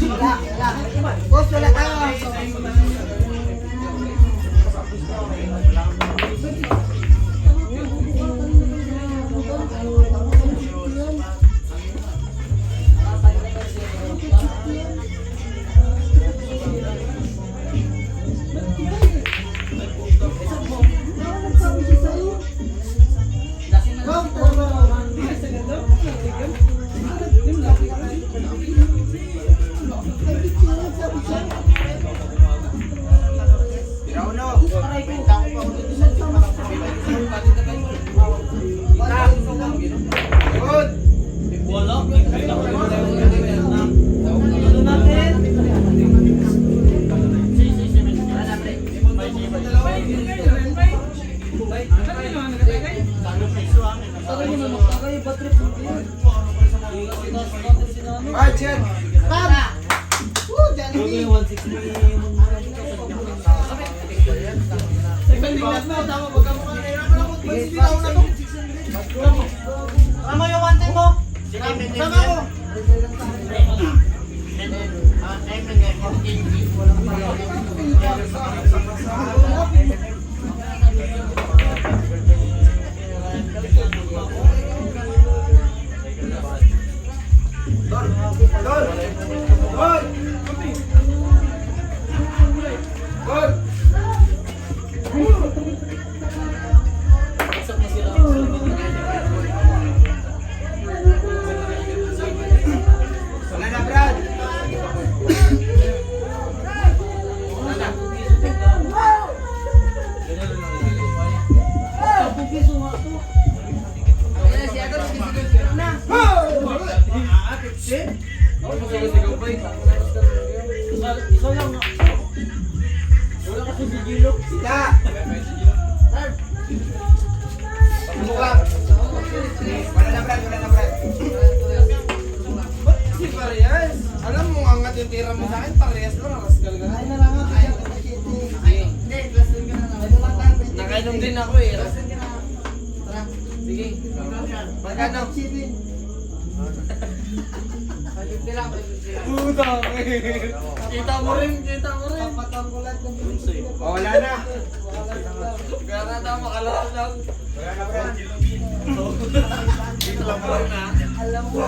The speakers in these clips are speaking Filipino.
Wala. Boss, wala tayo. Tama yung wanted mo. Tama ko. Alam mo, angat yung tira mo sa akin, parehas lang, rascal ka na. Nakainom din ako eh. Sige. Magkano? Puta, kita mo rin. Oh, wala na. Kaya na daw makalala lang. Wala na, bro. Dito lang bro na. Alam mo,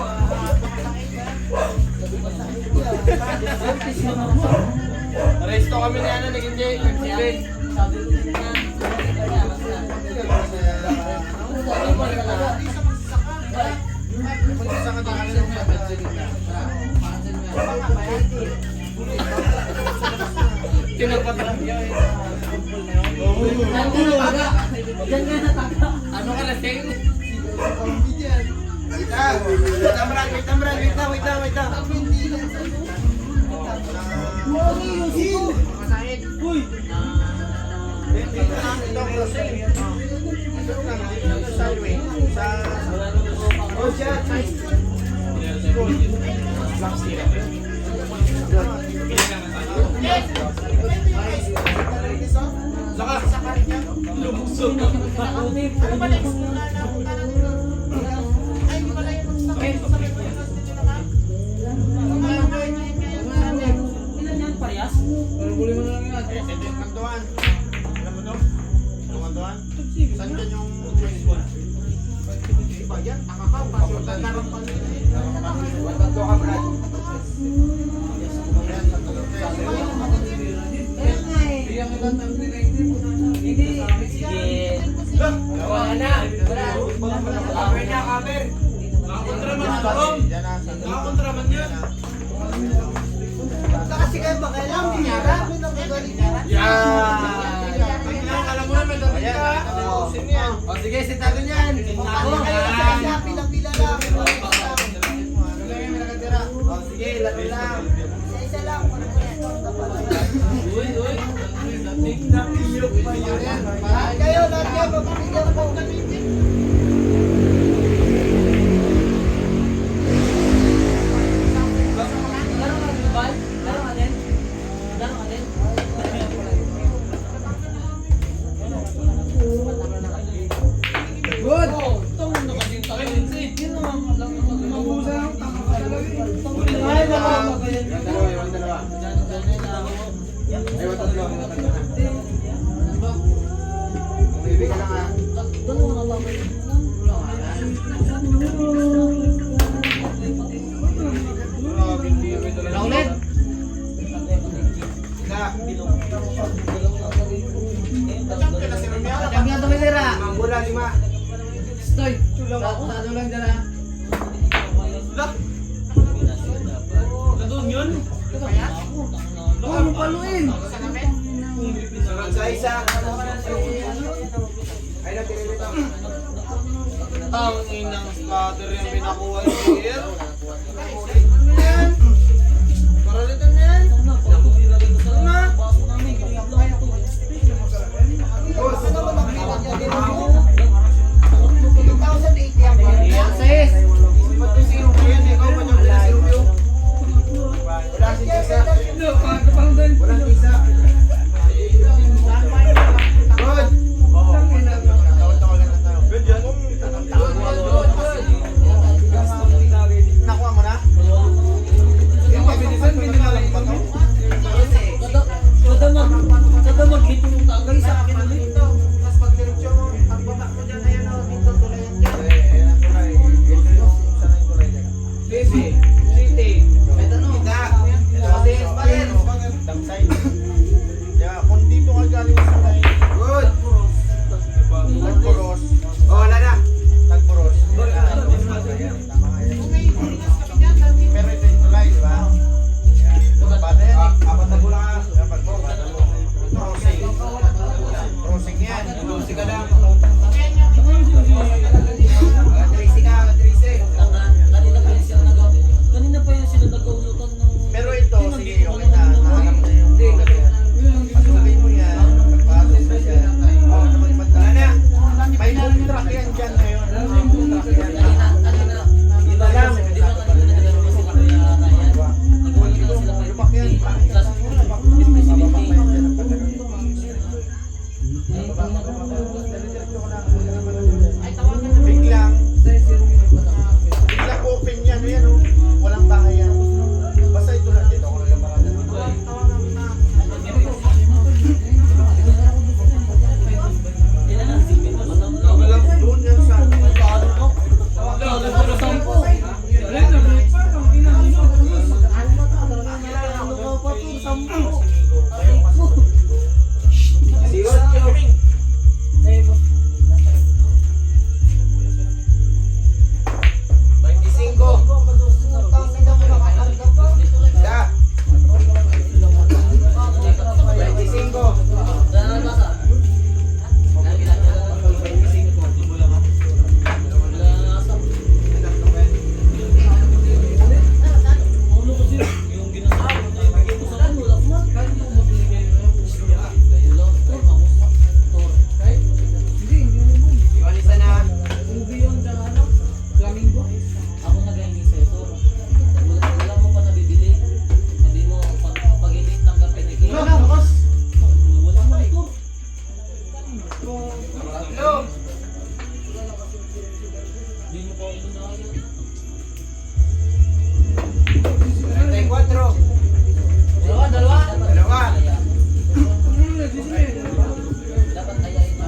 resto kami ni ano, naging Jay, nag-sibig. Tinagpatang niya eh. Ano ka na, Seng? Wait lang. Nakakontraman yan. Kasi kayo ba kailangan binyara? Alam mo na, may dapat ka. O sige, sitado niyan. Pila-pila lang. O sige, labi lang. Isa lang. Uy. Nakiyok pa yun. Kayo, lahat kayo, magbibigyan ko. Good. mo paluin. Sa isa. Ay, natirito. Ang inang scatter yung pinakuha ni Sir. Ano yan? Paralitan na yan. Boss, ano ba nakita niya din mo? 2,080 ang bangka. Sis! Ba't yung zero ko yan? Ikaw ba yung zero ko? Wala si Jessa. Parang doon. Walang isa. Good. Good yan. Nakuha mo na? Yung pabilisan, binilang pa to. Kada mag-hit yung tagay sa akin ulit. Mas pag-diretso mo, ang batak mo dyan, ayan o, dito tulayan dyan. Baby, city. May tanong. Sis, bakit? Kung dito ka galing sa line, Good. Tagpuros, Oh, wala na. Tagpuros. Pero ito yung tulay, di ba? Bata yan eh. Apat na bulan. Crossing. Crossing yan. Lucy ka lang. Matrisi ka, matrisi. Kanina pa yan sila nag-uulutan ng... Pero ito, sige, okay na. Nahanap na yung patuloy mo yan. Pagpasok mo yan. Oo, naman Wala na. may boom truck yan dyan ngayon. May boom truck yan. Iba lang. Di ba kanina nagano sila kaya kaya? Nag-uulutan sila kay Lupak yan. plus 50-50. Biglang open yan. Ayan o. Walang bahay yan. Basta ito lang dito. Ako lang marami. Doon yan sa... Ako nag-aiming sa ito. Wala mo pa nabibili. Sabi mo, pag hindi tanggapin ni Kaya. Wala mo ito. Hindi mo pa ito na agad. 34. Dalawa. Dapat ayain mo.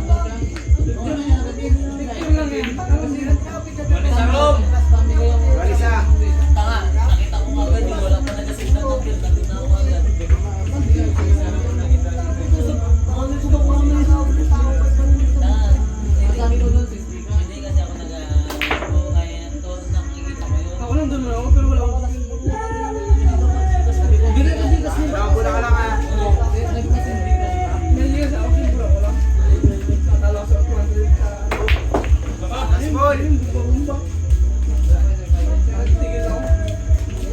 Walisa. Tanga, nakita ko agad yung wala pa nag-asita ng bill. Nakita ko agad. Hindi kasi ako nag-kaya to nakikita ko yun. Ako lang doon ako, pero wala akong Nakabula ka lang ha. Last ball.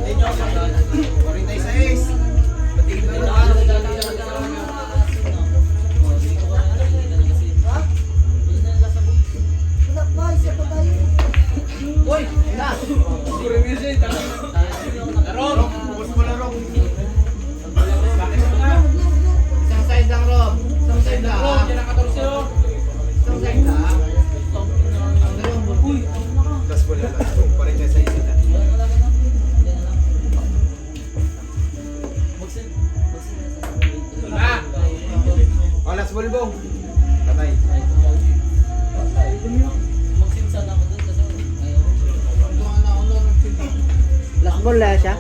Inyo, 46. Patigil ba naman? Uy! Na! Rob, ubos mo na Rob. Isang side lang, Rob. Isang side lang. Isang side lang. Last ball lang. 46 na. Oh, last ball, Bong. Patay. Magsinsan ako dun kasi ayaw. Last ball lang siya.